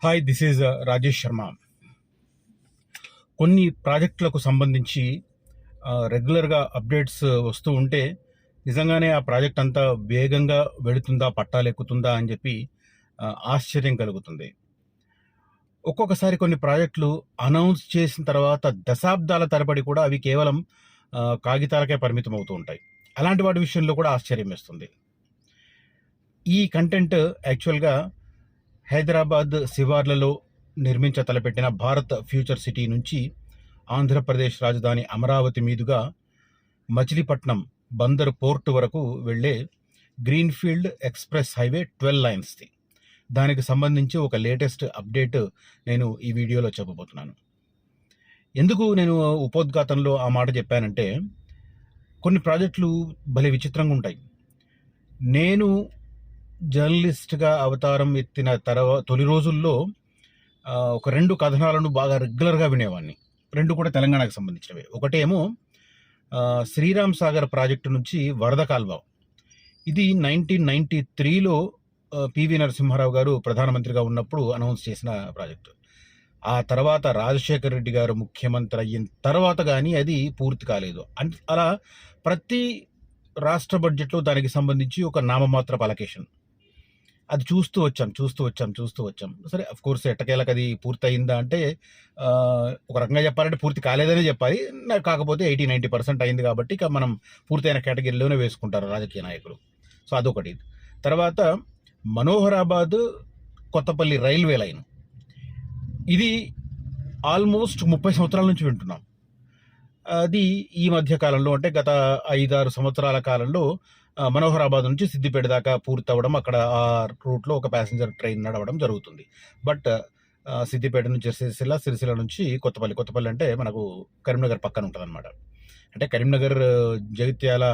Hi, this is Rajesh Sharma. కొన్ని ప్రాజెక్టులకు సంబంధించి రెగ్యులర్గా అప్డేట్స్ వస్తూ ఉంటే నిజంగానే ఆ ప్రాజెక్ట్ అంతా వేగంగా వెళుతుందా, పట్టాలెక్కుతుందా అని చెప్పి ఆశ్చర్యం కలుగుతుంది. ఒక్కొక్కసారి కొన్ని ప్రాజెక్టులు అనౌన్స్ చేసిన తర్వాత దశాబ్దాల తరబడి కూడా అవి కేవలం కాగితాలకే పరిమితం అవుతూ ఉంటాయి. అలాంటి వాటి విషయంలో కూడా ఆశ్చర్యం వేస్తుంది. ఈ కంటెంట్ యాక్చువల్గా హైదరాబాద్ శివార్లలో నిర్మించ తలపెట్టిన భారత్ ఫ్యూచర్ సిటీ నుంచి ఆంధ్రప్రదేశ్ రాజధాని అమరావతి మీదుగా మచిలీపట్నం బందరు పోర్టు వరకు వెళ్ళే గ్రీన్ఫీల్డ్ ఎక్స్ప్రెస్ హైవే 12 లైన్స్ది. దానికి సంబంధించి ఒక లేటెస్ట్ అప్డేట్ నేను ఈ వీడియోలో చెప్పబోతున్నాను. ఎందుకు నేను ఉపోద్ఘాతంలో ఆ మాట చెప్పానంటే, కొన్ని ప్రాజెక్టులు భలే విచిత్రంగా ఉంటాయి. నేను జర్నలిస్ట్గా అవతారం ఎత్తిన తొలి రోజుల్లో ఒక 2 కథనాలను బాగా రెగ్యులర్గా వినేవాడిని. 2 కూడా తెలంగాణకు సంబంధించినవే. ఒకటేమో శ్రీరామ్ సాగర్ ప్రాజెక్టు నుంచి వరద కాల్వ. ఇది 1993లో పివి నరసింహారావు గారు ప్రధానమంత్రిగా ఉన్నప్పుడు అనౌన్స్ చేసిన ప్రాజెక్టు. ఆ తర్వాత రాజశేఖర్ రెడ్డి గారు ముఖ్యమంత్రి అయిన తర్వాత కానీ అది పూర్తి కాలేదు. అలా ప్రతి రాష్ట్ర బడ్జెట్లో దానికి సంబంధించి ఒక నామమాత్రపు అలొకేషన్. అది చూస్తూ వచ్చాం. సరే, అఫ్ కోర్స్ ఎట్టకేలకు అది పూర్తయిందా అంటే ఒక రకంగా చెప్పాలంటే పూర్తి కాలేదనే చెప్పాలి. కాకపోతే 80-90% అయింది కాబట్టి ఇక మనం పూర్తయిన కేటగిరీలోనే వేసుకుంటారు రాజకీయ నాయకులు. సో అదొకటి. తర్వాత మనోహరాబాద్ కొత్తపల్లి రైల్వే లైన్. ఇది ఆల్మోస్ట్ 30 సంవత్సరాల నుంచి వింటున్నాం. అది ఈ మధ్య కాలంలో అంటే గత 5-6 సంవత్సరాల కాలంలో మనోహరాబాద్ నుంచి సిద్దిపేట దాకా పూర్తవడం, అక్కడ ఆ రూట్లో ఒక ప్యాసింజర్ ట్రైన్ నడవడం జరుగుతుంది. బట్ సిద్దిపేట నుంచి సిరిసిల్ల నుంచి కొత్తపల్లి అంటే మనకు కరీంనగర్ పక్కన ఉంటుంది అనమాట. అంటే కరీంనగర్, జగిత్యాల,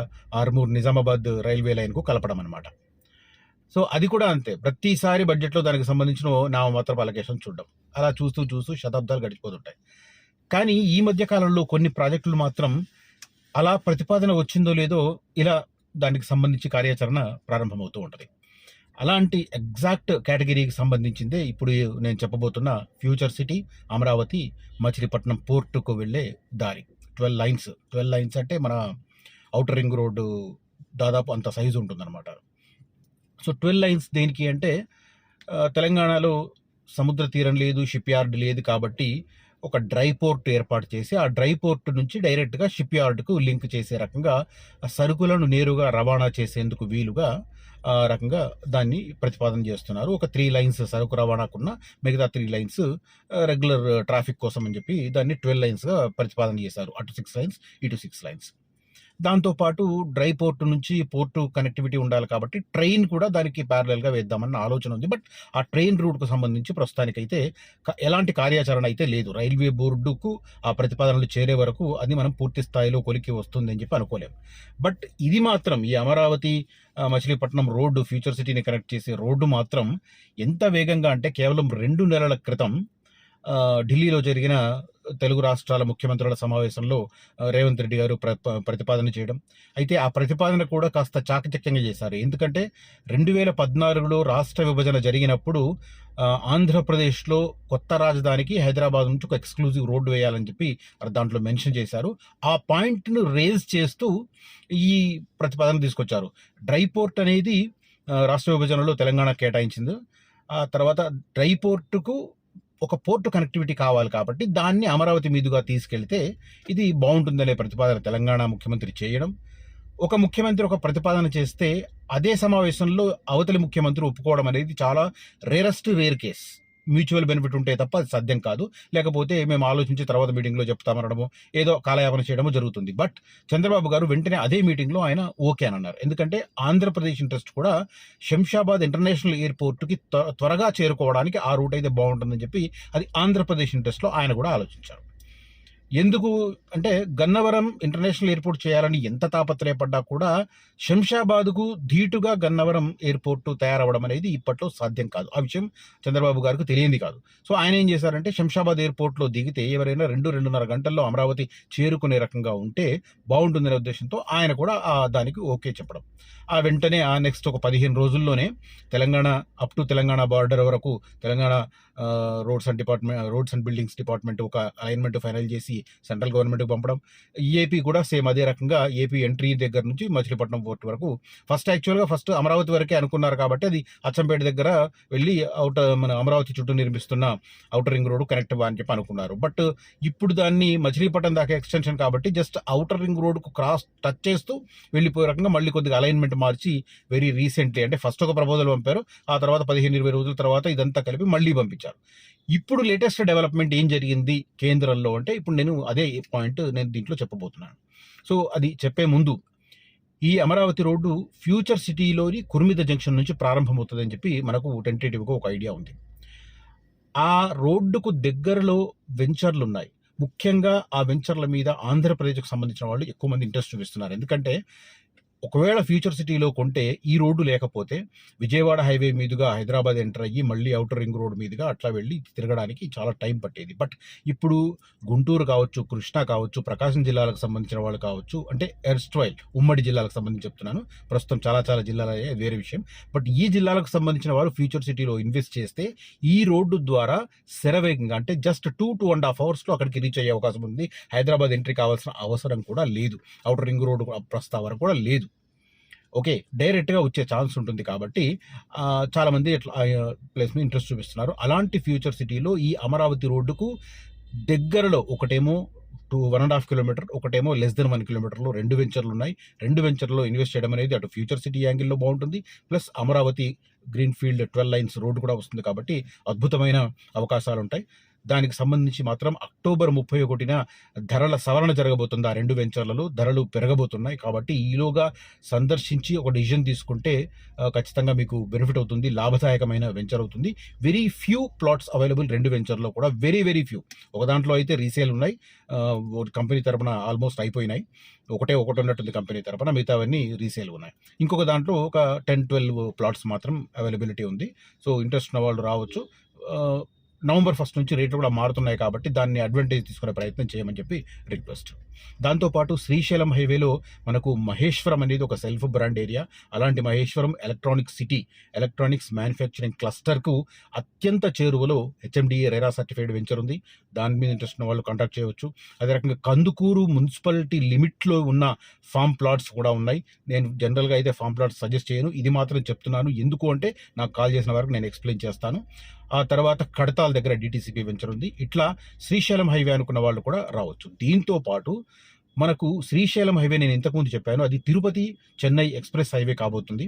ఆర్మూర్, నిజామాబాద్ రైల్వే లైన్కు కలపడం అనమాట. సో అది కూడా అంతే. ప్రతిసారి బడ్జెట్లో దానికి సంబంధించిన నామమాత్రపు అలొకేషన్ చూడడం, అలా చూస్తూ శతాబ్దాలు గడిచిపోతుంటాయి. కానీ ఈ మధ్య కాలంలో కొన్ని ప్రాజెక్టులు మాత్రం అలా ప్రతిపాదన వచ్చిందో లేదో ఇలా దానికి సంబంధించి కార్యాచరణ ప్రారంభమవుతూ ఉంటుంది. అలాంటి ఎగ్జాక్ట్ కేటగిరీకి సంబంధించిందే ఇప్పుడు నేను చెప్పబోతున్న ఫ్యూచర్ సిటీ అమరావతి మచిలీపట్నం పోర్టుకు వెళ్ళే దారి. 12 లైన్స్ అంటే మన ఔటర్ రింగ్ రోడ్డు దాదాపు అంత సైజు ఉంటుందన్నమాట. సో 12 లైన్స్ దేనికి అంటే, తెలంగాణలో సముద్ర తీరం లేదు, షిప్ యార్డ్ లేదు కాబట్టి ఒక డ్రై పోర్ట్ ఏర్పాటు చేసి ఆ డ్రై పోర్ట్ నుంచి డైరెక్ట్గా షిప్ యార్డ్కు లింక్ చేసే రకంగా సరుకులను నేరుగా రవాణా చేసేందుకు వీలుగా రకంగా దాన్ని ప్రతిపాదన చేస్తున్నారు. ఒక 3 లైన్స్ సరుకు రవాణాకున్న, మిగతా 3 లైన్స్ రెగ్యులర్ ట్రాఫిక్ కోసం అని చెప్పి దాన్ని 12 లైన్స్గా ప్రతిపాదన చేశారు. అటు 6 లైన్స్, ఇటు 6 లైన్స్. దాంతోపాటు డ్రై పోర్టు నుంచి పోర్టు కనెక్టివిటీ ఉండాలి కాబట్టి ట్రైన్ కూడా దానికి ప్యారలల్గా వేద్దామన్న ఆలోచన ఉంది. బట్ ఆ ట్రైన్ రూట్కు సంబంధించి ప్రస్తుతానికైతే ఎలాంటి కార్యాచరణ అయితే లేదు. రైల్వే బోర్డుకు ఆ ప్రతిపాదనలు చేరే వరకు అది మనం పూర్తి స్థాయిలో కొలికి వస్తుంది అని చెప్పి అనుకోలేము. బట్ ఇది మాత్రం ఈ అమరావతి మచిలీపట్నం రోడ్డు, ఫ్యూచర్ సిటీని కనెక్ట్ చేసే రోడ్డు మాత్రం ఎంత వేగంగా అంటే, కేవలం 2 నెలల క్రితం ఢిల్లీలో జరిగిన తెలుగు రాష్ట్రాల ముఖ్యమంత్రుల సమావేశంలో రేవంత్ రెడ్డి గారు ప్రతిపాదన చేయడం. అయితే ఆ ప్రతిపాదన కూడా కాస్త చాకచక్యంగా చేశారు. ఎందుకంటే 2014లో రాష్ట్ర విభజన జరిగినప్పుడు ఆంధ్రప్రదేశ్లో కొత్త రాజధానికి హైదరాబాద్ నుంచి ఒక ఎక్స్క్లూజివ్ రోడ్డు వేయాలని చెప్పి దాంట్లో మెన్షన్ చేశారు. ఆ పాయింట్ను రేజ్ చేస్తూ ఈ ప్రతిపాదన తీసుకొచ్చారు. డ్రై పోర్ట్ అనేది రాష్ట్ర విభజనలో తెలంగాణ కేటాయించింది. ఆ తర్వాత డ్రై పోర్టుకు ఒక పోర్టు కనెక్టివిటీ కావాలి కాబట్టి దాన్ని అమరావతి మీదుగా తీసుకెళ్తే ఇది బాగుంటుందనే ప్రతిపాదన తెలంగాణ ముఖ్యమంత్రి చేయడం. ఒక ముఖ్యమంత్రి ఒక ప్రతిపాదన చేస్తే అదే సమావేశంలో అవతలి ముఖ్యమంత్రి ఒప్పుకోవడం అనేది చాలా రేర్ కేస్. మ్యూచువల్ బెనిఫిట్ ఉంటే తప్ప అది సాధ్యం కాదు. లేకపోతే మేము ఆలోచించి తర్వాత మీటింగ్లో చెప్తామనడము, ఏదో కాలయాపన చేయడము జరుగుతుంది. బట్ చంద్రబాబు గారు వెంటనే అదే మీటింగ్లో ఆయన ఓకే అని అన్నారు. ఎందుకంటే ఆంధ్రప్రదేశ్ ఇంట్రెస్ట్ కూడా శంషాబాద్ ఇంటర్నేషనల్ ఎయిర్పోర్ట్కి త్వరగా చేరుకోవడానికి ఆ రూట్ అయితే బాగుంటుందని చెప్పి అది ఆంధ్రప్రదేశ్ ఇంట్రెస్ట్లో ఆయన కూడా ఆలోచించారు. ఎందుకు అంటే గన్నవరం ఇంటర్నేషనల్ ఎయిర్పోర్ట్ చేయాలని ఎంత తాపత్రయపడ్డా కూడా శంషాబాద్కు ధీటుగా గన్నవరం ఎయిర్పోర్టు తయారవడం అనేది ఇప్పట్లో సాధ్యం కాదు. ఆ విషయం చంద్రబాబు గారికి తెలియంది కాదు. సో ఆయన ఏం చేశారంటే శంషాబాద్ ఎయిర్పోర్ట్లో దిగితే ఎవరైనా 2-2.5 గంటల్లో అమరావతి చేరుకునే రకంగా ఉంటే బాగుంటుందనే ఉద్దేశంతో ఆయన కూడా దానికి ఓకే చెప్పడం. ఆ వెంటనే నెక్స్ట్ ఒక 15 రోజుల్లోనే Telangana up to Telangana border వరకు Telangana roads and buildings department ఒక అలైన్మెంట్ ఫైనల్ చేసి సెంట్రల్ గవర్నమెంట్కి పంపడం. ఏపీ కూడా సేమ్ అదే రకంగా ఏపీ ఎంట్రీ దగ్గర నుంచి మచిలీపట్నం పోర్ట్ వరకు ఫస్ట్ అమరావతి వరకే అనుకున్నారు కాబట్టి అది అచ్చంపేట దగ్గర వెళ్ళి మన అమరావతి చుట్టూ నిర్మిస్తున్న అవుటర్ రింగ్ రోడ్ కనెక్ట్ అని చెప్పి అనుకున్నారు. బట్ ఇప్పుడు దాన్ని మచిలీపట్నం దాకా ఎక్స్టెన్షన్ కాబట్టి జస్ట్ అవుటర్ రింగ్ రోడ్కు క్రాస్ టచ్ చేస్తూ వెళ్ళిపోయే రకంగా మళ్ళీ కొద్దిగా అలైన్మెంట్ మార్చి వెరీ రీసెంట్లీ అంటే ఫస్ట్ ఒక ప్రపోజల్ పంపారు, ఆ తర్వాత 15-20 రోజుల తర్వాత ఇదంతా కలిపి మళ్ళీ పంపించారు. ఇప్పుడు లేటెస్ట్ డెవలప్మెంట్ ఏం జరిగింది కేంద్రంలో అంటే ఇప్పుడు నేను అదే పాయింట్ నేను దీంట్లో చెప్పబోతున్నాను. సో అది చెప్పే ముందు ఈ అమరావతి రోడ్డు ఫ్యూచర్ సిటీలోని కుర్మిద జంక్షన్ నుంచి ప్రారంభమవుతుందని చెప్పి మనకు టెంటేటివ్గా ఒక ఐడియా ఉంది. ఆ రోడ్డుకు దగ్గరలో వెంచర్లు ఉన్నాయి. ముఖ్యంగా ఆ వెంచర్ల మీద ఆంధ్రప్రదేశ్కు సంబంధించిన వాళ్ళు ఎక్కువ మంది ఇంట్రెస్ట్ చూపిస్తున్నారు. ఎందుకంటే ఒకవేళ ఫ్యూచర్ సిటీలో కొంటే ఈ రోడ్డు లేకపోతే విజయవాడ హైవే మీదుగా హైదరాబాద్ ఎంటర్ అయ్యి మళ్ళీ అవుటర్ రింగ్ రోడ్ మీదుగా అట్లా వెళ్ళి తిరగడానికి చాలా టైం పట్టేది. బట్ ఇప్పుడు గుంటూరు కావచ్చు, కృష్ణా కావచ్చు, ప్రకాశం జిల్లాలకు సంబంధించిన వాళ్ళు కావచ్చు, అంటే ఎర్స్ట్వైల్ ఉమ్మడి జిల్లాలకు సంబంధించి చెప్తున్నాను, ప్రస్తుతం చాలా జిల్లాలు వేరే విషయం. బట్ ఈ జిల్లాలకు సంబంధించిన వాళ్ళు ఫ్యూచర్ సిటీలో ఇన్వెస్ట్ చేస్తే ఈ రోడ్డు ద్వారా శరవేగంగా అంటే జస్ట్ 2-2.5 అవర్స్లో అక్కడికి రీచ్ అయ్యే అవకాశం ఉంది. హైదరాబాద్ ఎంట్రీ కావాల్సిన అవసరం కూడా లేదు, అవుటర్ రింగ్ రోడ్డు ప్రస్తావన కూడా లేదు. ఓకే, డైరెక్ట్గా వచ్చే ఛాన్స్ ఉంటుంది కాబట్టి చాలామంది ఇట్లా ప్లేస్ మీద ఇంట్రెస్ట్ చూపిస్తున్నారు. అలాంటి ఫ్యూచర్ సిటీలో ఈ అమరావతి రోడ్డుకు దగ్గరలో ఒకటేమో 1.5 కిలోమీటర్, ఒకటేమో less than 1 కిలోమీటర్లో 2 వెంచర్లు ఉన్నాయి. 2 వెంచర్లో ఇన్వెస్ట్ చేయడం అనేది అటు ఫ్యూచర్ సిటీ యాంగిల్లో బాగుంటుంది, plus Amaravati greenfield 12 lines road కూడా వస్తుంది కాబట్టి అద్భుతమైన అవకాశాలు ఉంటాయి. దానికి సంబంధించి మాత్రం అక్టోబర్ 31న ధరల సవరణ జరగబోతుంది. ఆ 2 వెంచర్లలో ధరలు పెరగబోతున్నాయి కాబట్టి ఈలోగా సందర్శించి ఒక డిసిజన్ తీసుకుంటే ఖచ్చితంగా మీకు బెనిఫిట్ అవుతుంది, లాభదాయకమైన వెంచర్ అవుతుంది. వెరీ ఫ్యూ ప్లాట్స్ అవైలబుల్ 2 వెంచర్లో కూడా, వెరీ ఫ్యూ. ఒక దాంట్లో అయితే రీసేల్ ఉన్నాయి, కంపెనీ తరపున ఆల్మోస్ట్ అయిపోయినాయి. ఒకటి ఉన్నట్టుంది కంపెనీ తరపున, మిగతావన్నీ రీసేల్ ఉన్నాయి. ఇంకొక దాంట్లో ఒక 10-12 ప్లాట్స్ మాత్రం అవైలబిలిటీ ఉంది. సో ఇంట్రెస్ట్ ఉన్న వాళ్ళు రావచ్చు. నవంబర్ 1 నుంచి రేట్లు కూడా మారుతున్నాయి కాబట్టి దాన్ని అడ్వాంటేజ్ తీసుకునే ప్రయత్నం చేయమని చెప్పి రిక్వెస్ట్. దాంతోపాటు శ్రీశైలం హైవేలో మనకు మహేశ్వరం అనేది ఒక సెల్ఫ్ బ్రాండ్ ఏరియా. అలాంటి Maheshwaram electronic city, electronics manufacturing క్లస్టర్కు అత్యంత చేరువలో HMDA రెరా సర్టిఫైడ్ వెంచర్ ఉంది. దాని మీద ఇంట్రెస్ట్ ఉన్న వాళ్ళు కాంటాక్ట్ చేయవచ్చు. అదే రకంగా కందుకూరు మున్సిపాలిటీ లిమిట్లో ఉన్న ఫామ్ ప్లాట్స్ కూడా ఉన్నాయి. నేను జనరల్గా అయితే ఫామ్ ప్లాట్స్ సజెస్ట్ చేయను, ఇది మాత్రం చెప్తున్నాను. ఎందుకు అంటే నాకు కాల్ చేసిన వరకు నేను ఎక్స్ప్లెయిన్ చేస్తాను. ఆ తర్వాత కడతాల్ దగ్గర DTCP వెంచర్ ఉంది. ఇట్లా శ్రీశైలం హైవే అనుకున్న వాళ్ళు కూడా రావచ్చు. దీంతో పాటు మనకు శ్రీశైలం హైవే నేను ఇంతకుముందు చెప్పాను, అది తిరుపతి చెన్నై ఎక్స్ప్రెస్ హైవే కాబోతుంది.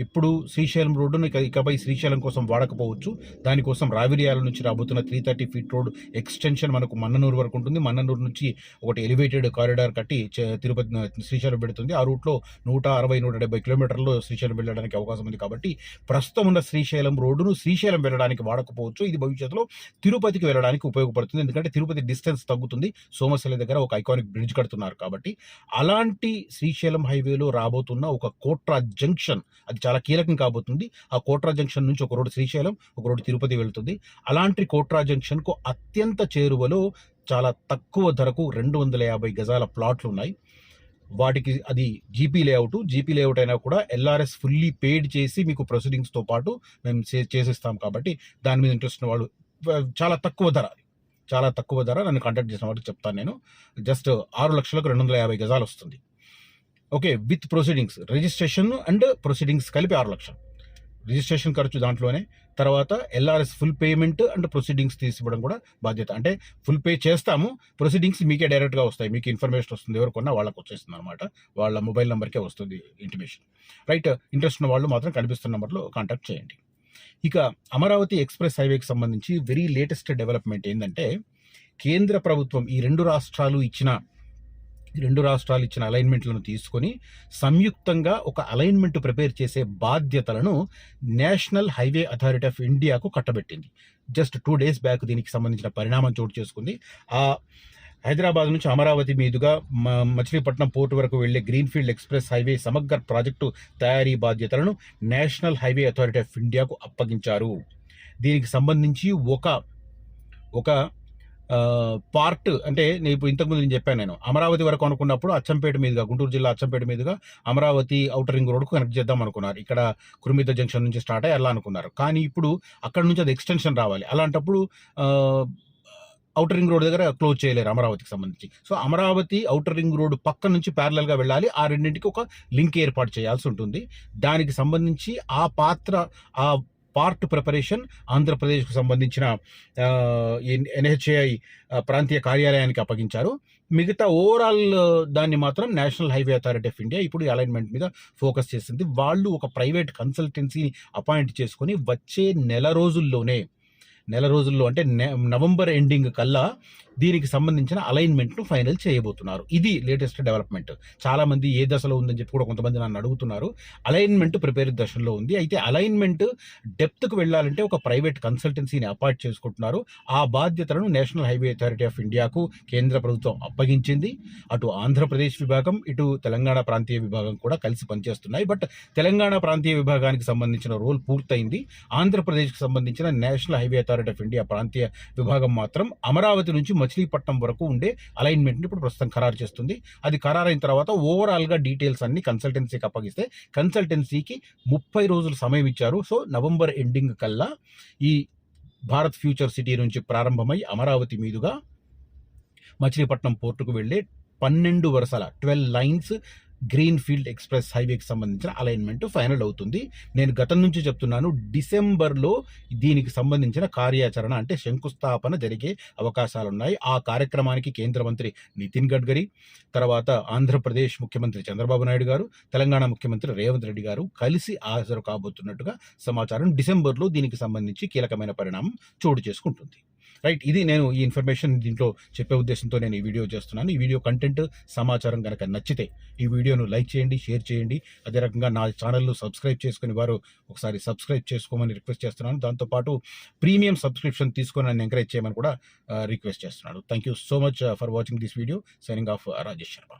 ఇప్పుడు శ్రీశైలం రోడ్డును ఇకపై శ్రీశైలం కోసం వాడకపోవచ్చు. దానికోసం రావిరియాల నుంచి రాబోతున్న 330 ఫీట్ రోడ్ ఎక్స్టెన్షన్ మనకు మన్ననూరు వరకు ఉంటుంది. మన్ననూరు నుంచి ఒకటి ఎలివేటెడ్ కారిడార్ కట్టి తిరుపతి శ్రీశైలం పెడుతుంది. ఆ రూట్లో 160-170 కిలోమీటర్లు శ్రీశైలం వెళ్ళడానికి అవకాశం ఉంది. కాబట్టి ప్రస్తుతం ఉన్న శ్రీశైలం రోడ్డును శ్రీశైలం వెళ్ళడానికి వాడకపోవచ్చు. ఇది భవిష్యత్తులో తిరుపతికి వెళ్ళడానికి ఉపయోగపడుతుంది. ఎందుకంటే తిరుపతి డిస్టెన్స్ తగ్గుతుంది. సోమశిల దగ్గర ఒక ఐకానిక్ బ్రిడ్జ్ కడుతున్నారు కాబట్టి. అలాంటి శ్రీశైలం హైవేలో రాబోతున్న ఒక కోట్రా జంక్షన్, అది చాలా కీలకం కాబోతుంది. ఆ కోట్రా జంక్షన్ నుంచి ఒక రోడ్డు శ్రీశైలం, ఒక రోడ్డు తిరుపతి వెళ్తుంది. అలాంటి కోట్రా జంక్షన్కు అత్యంత చేరువలో చాలా తక్కువ ధరకు 250 గజాల ప్లాట్లు ఉన్నాయి. వాటికి అది జీపీ లేఅవుట్ అయినా కూడా LRS ఫుల్లీ పెయిడ్ చేసి మీకు ప్రొసీడింగ్స్తో పాటు మేము చేసిస్తాం. కాబట్టి దాని మీద ఇంట్రెస్ట్ ఉన్న వాళ్ళు చాలా తక్కువ ధర నన్ను కాంటాక్ట్ చేసిన వాటికి చెప్తాను. నేను జస్ట్ 6 లక్షలకు 250 గజాలు వస్తుంది. Okay, with proceedings, registration and proceedings కలిపి 6 లక్షలు. రిజిస్ట్రేషన్ ఖర్చు దాంట్లోనే, తర్వాత LRS full payment and proceedings తీసివ్వడం కూడా బాధ్యత. అంటే ఫుల్ పే చేస్తాము, ప్రొసీడింగ్స్ మీకే డైరెక్ట్గా వస్తాయి, మీకు ఇన్ఫర్మేషన్ వస్తుంది, ఎవరికొన్నా వాళ్ళకి వచ్చేస్తుంది అనమాట, వాళ్ళ మొబైల్ నెంబర్కే వస్తుంది ఇంటిమేషన్. రైట్, ఇంట్రెస్ట్ ఉన్న వాళ్ళు మాత్రం కనిపిస్తున్న నెంబర్లో కాంటాక్ట్ చేయండి. ఇక అమరావతి ఎక్స్ప్రెస్ హైవేకి సంబంధించి వెరీ లేటెస్ట్ డెవలప్మెంట్ ఏంటంటే, కేంద్ర ప్రభుత్వం ఈ రెండు రాష్ట్రాలు ఇచ్చిన అలైన్మెంట్లను తీసుకొని సంయుక్తంగా ఒక అలైన్మెంట్ ప్రిపేర్ చేసే బాధ్యతలను నేషనల్ హైవే అథారిటీ ఆఫ్ ఇండియాకు కట్టబెట్టింది. జస్ట్ 2 days బ్యాక్ దీనికి సంబంధించిన పరిణామం చోటు చేసుకుంది. ఆ హైదరాబాద్ నుంచి అమరావతి మీదుగా మచిలీపట్నం పోర్టు వరకు వెళ్లే గ్రీన్ఫీల్డ్ ఎక్స్ప్రెస్ హైవే సమగ్ర ప్రాజెక్టు తయారీ బాధ్యతలను నేషనల్ హైవే అథారిటీ ఆఫ్ ఇండియాకు అప్పగించారు. దీనికి సంబంధించి ఒక పార్ట్ అంటే నేను ఇప్పుడు ఇంతకుముందు నేను చెప్పాను, నేను అమరావతి వరకు అనుకున్నప్పుడు అచ్చంపేట మీదుగా, గుంటూరు జిల్లా అచ్చంపేట మీదుగా అమరావతి ఔటర్ రింగ్ రోడ్కు కనెక్ట్ చేద్దాం అనుకున్నారు. ఇక్కడ కురుమిద్ద జంక్షన్ నుంచి స్టార్ట్ అయ్యి అలా అనుకున్నారు. కానీ ఇప్పుడు అక్కడ నుంచి అది ఎక్స్టెన్షన్ రావాలి. అలాంటప్పుడు ఔటర్ రింగ్ రోడ్ దగ్గర క్లోజ్ చేయలేరు అమరావతికి సంబంధించి. So Amaravati outer ring road పక్క నుంచి ప్యారలల్గా వెళ్ళాలి. ఆ రెండింటికి ఒక లింక్ ఏర్పాటు చేయాల్సి ఉంటుంది. దానికి సంబంధించి ఆ పార్ట్ ప్రిపరేషన్ ఆంధ్రప్రదేశ్కు సంబంధించిన ఎన్హెచ్ఏఐ ప్రాంతీయ కార్యాలయానికి అప్పగించారు. మిగతా ఓవరాల్ దాన్ని మాత్రం national highway authority of India ఇప్పుడు అలైన్మెంట్ మీద ఫోకస్ చేసింది. వాళ్ళు ఒక ప్రైవేట్ కన్సల్టెన్సీని అపాయింట్ చేసుకొని వచ్చే నెల రోజుల్లో అంటే నవంబర్ ఎండింగ్ కల్లా దీనికి సంబంధించిన అలైన్మెంట్ను ఫైనల్ చేయబోతున్నారు. ఇది లేటెస్ట్ డెవలప్మెంట్. చాలామంది ఏ దశలో ఉందని చెప్పి కూడా కొంతమంది నన్ను అడుగుతున్నారు. అలైన్మెంట్ ప్రిపేర్ దశలో ఉంది. అయితే అలైన్మెంట్ డెప్త్కు వెళ్ళాలంటే ఒక ప్రైవేట్ కన్సల్టెన్సీని అపాయింట్ చేసుకుంటున్నారు. ఆ బాధ్యతలను నేషనల్ హైవే అథారిటీ ఆఫ్ ఇండియాకు కేంద్ర ప్రభుత్వం అప్పగించింది. అటు ఆంధ్రప్రదేశ్ విభాగం, ఇటు తెలంగాణ ప్రాంతీయ విభాగం కూడా కలిసి పనిచేస్తున్నాయి. బట్ తెలంగాణ ప్రాంతీయ విభాగానికి సంబంధించిన రోల్ పూర్తయింది. ఆంధ్రప్రదేశ్కి సంబంధించిన national highway authority of India ప్రాంతీయ విభాగం మాత్రం అమరావతి నుంచి మచిలీపట్నం వరకు ఉండే అలైన్మెంట్ని ఇప్పుడు ప్రస్తుతం ఖరారు చేస్తుంది. అది ఖరారైన తర్వాత ఓవరాల్గా డీటెయిల్స్ అన్ని కన్సల్టెన్సీకి అప్పగిస్తే కన్సల్టెన్సీకి 30 రోజులు సమయం ఇచ్చారు. సో నవంబర్ ఎండింగ్ కల్లా ఈ భారత్ ఫ్యూచర్ సిటీ నుంచి ప్రారంభమై అమరావతి మీదుగా మచిలీపట్నం పోర్టుకు వెళ్ళే 12 వరుసల 12 లైన్స్ గ్రీన్ఫీల్డ్ ఎక్స్ప్రెస్ హైవేకి సంబంధించిన అలైన్మెంట్ ఫైనల్ అవుతుంది. నేను గతం నుంచి చెప్తున్నాను, డిసెంబర్లో దీనికి సంబంధించిన కార్యాచరణ అంటే శంకుస్థాపన జరిగే అవకాశాలున్నాయి. ఆ కార్యక్రమానికి కేంద్ర మంత్రి నితిన్ గడ్కరీ, తర్వాత ఆంధ్రప్రదేశ్ ముఖ్యమంత్రి చంద్రబాబు నాయుడు గారు, తెలంగాణ ముఖ్యమంత్రి రేవంత్ రెడ్డి గారు కలిసి హాజరు కాబోతున్నట్టుగా సమాచారం. డిసెంబర్లో దీనికి సంబంధించి కీలకమైన పరిణామం చోటు చేసుకుంటుంది. రైట్, ఇది నేను ఈ ఇన్ఫర్మేషన్ దీంట్లో చెప్పే ఉద్దేశంతో నేను ఈ వీడియో చేస్తున్నాను. ఈ వీడియో కంటెంట్ సమాచారం కనుక నచ్చితే ఈ వీడియోను లైక్ చేయండి, షేర్ చేయండి. అదే రకంగా నా ఛానల్ను సబ్స్క్రైబ్ చేసుకుని వారు ఒకసారి సబ్స్క్రైబ్ చేసుకోమని రిక్వెస్ట్ చేస్తున్నాను. దాంతోపాటు ప్రీమియం సబ్స్క్రిప్షన్ తీసుకొని నన్ను ఎంకరేజ్ చేయమని కూడా రిక్వెస్ట్ చేస్తున్నాను. Thank you so much for watching this video. Signing off Rajesh Sharma.